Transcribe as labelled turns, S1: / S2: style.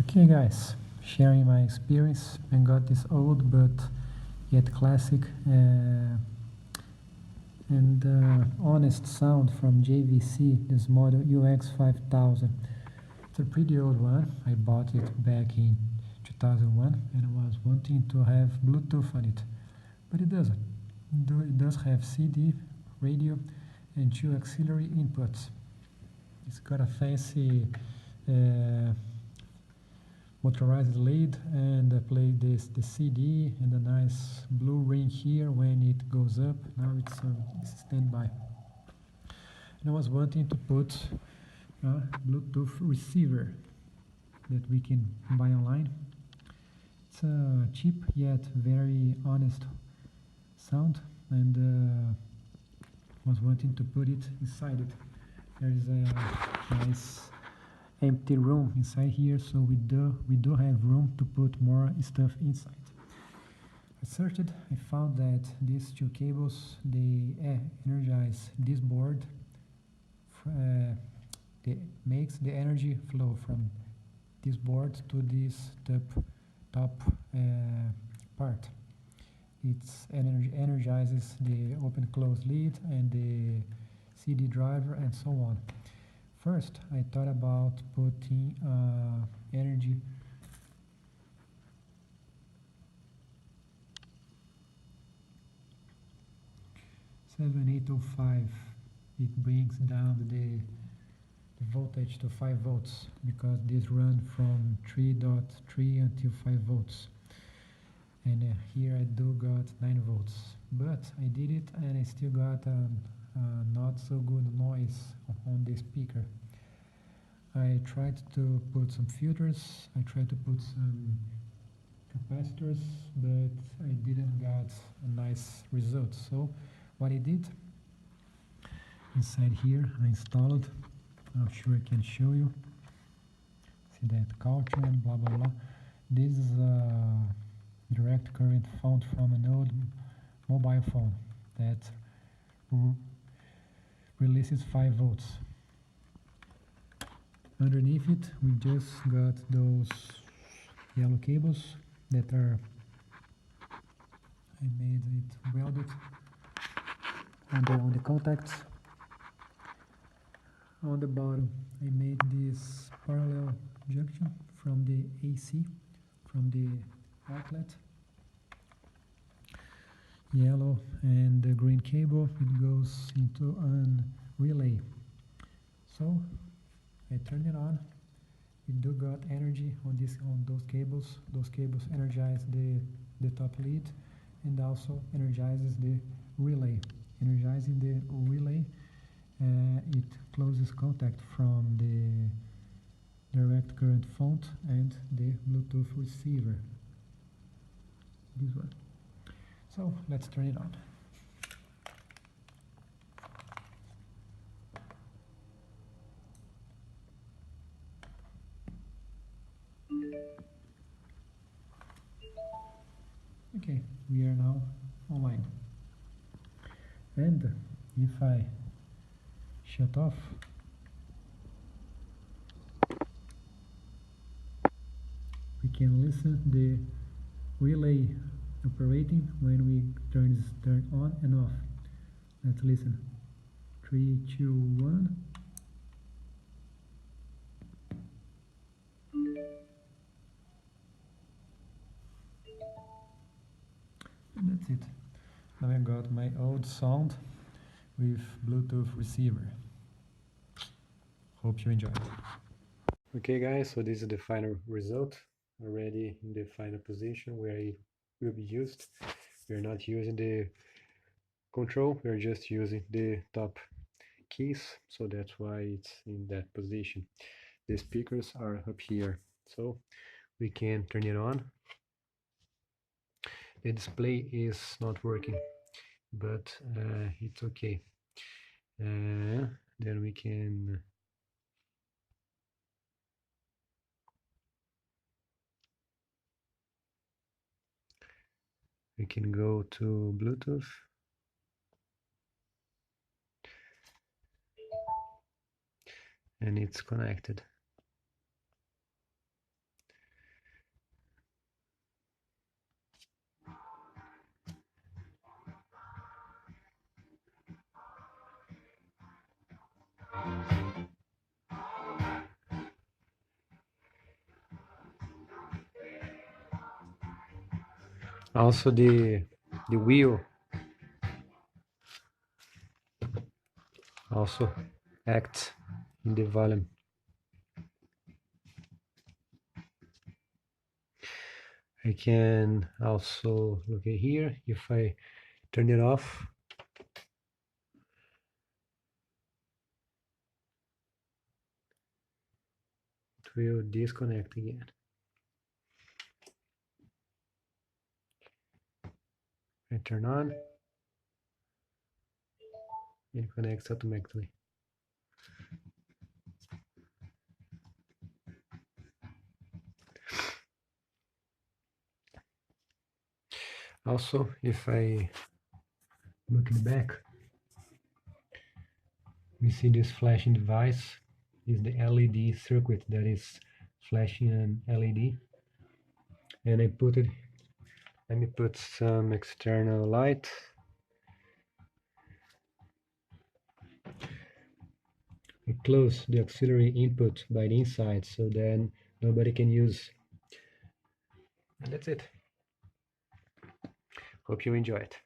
S1: Okay guys, sharing my experience and got this old but yet classic and honest sound from JVC, this model UX-5000. It's a pretty old one. I bought it back in 2001 and I was wanting to have Bluetooth on it, but it doesn't. It does have CD, radio, and two auxiliary inputs. It's got a fancy uh, motorized lead and play the CD and a nice blue ring here when it goes up. Now it's standby. And I was wanting to put a Bluetooth receiver that we can buy online. It's a cheap yet very honest sound, and was wanting to put it inside it. There is a nice empty room inside here, so we do have room to put more stuff inside. I searched, I found that these two cables, they energize this board. They makes the energy flow from this board to this top part. It's energizes the open close lead and the CD driver and so on. First, I thought about putting energy 7805. It brings down the voltage to 5 volts because this run from 3.3 until 5 volts. And here I do got 9 volts, but I did it and I still got not so good noise on the speaker. I tried to put some filters, I tried to put some capacitors, but I didn't get a nice result. So what I did, inside here I installed, I'm sure I can show you, see that culture and blah blah blah. This is a direct current found from an old mobile phone that releases 5 volts. Underneath it we just got those yellow cables that are, I made it welded on the contacts. On the bottom I made this parallel junction from the AC, from the outlet. Yellow and the green cable, it goes into a relay. So I turn it on. We do got energy on those cables. Those cables energize the top lead and also energizes the relay. Energizing the relay, it closes contact from the direct current font and the Bluetooth receiver. This one. So let's turn it on. Okay, we are now online. And if I shut off, we can listen the relay operating when we turn on and off. Let's listen. 3, 2, 1. And that's it. Now I got my old sound with Bluetooth receiver. Hope you enjoyed. Okay guys, so this is the final result, already in the final position where it will be used. We are not using the control, we are just using the top keys, so that's why it's in that position. The speakers are up here, so we can turn it on. The display is not working, but it's okay. Then we can go to Bluetooth. And it's connected. Also the wheel also acts in the volume. I can also look at here. If I turn it off, it will disconnect again. I turn on, it connects automatically. Also, if I look in the back, we see this flashing device is the LED circuit that is flashing an LED. And I put it, let me put some external light. I close the auxiliary input by the inside so then nobody can use. And that's it. Hope you enjoy it.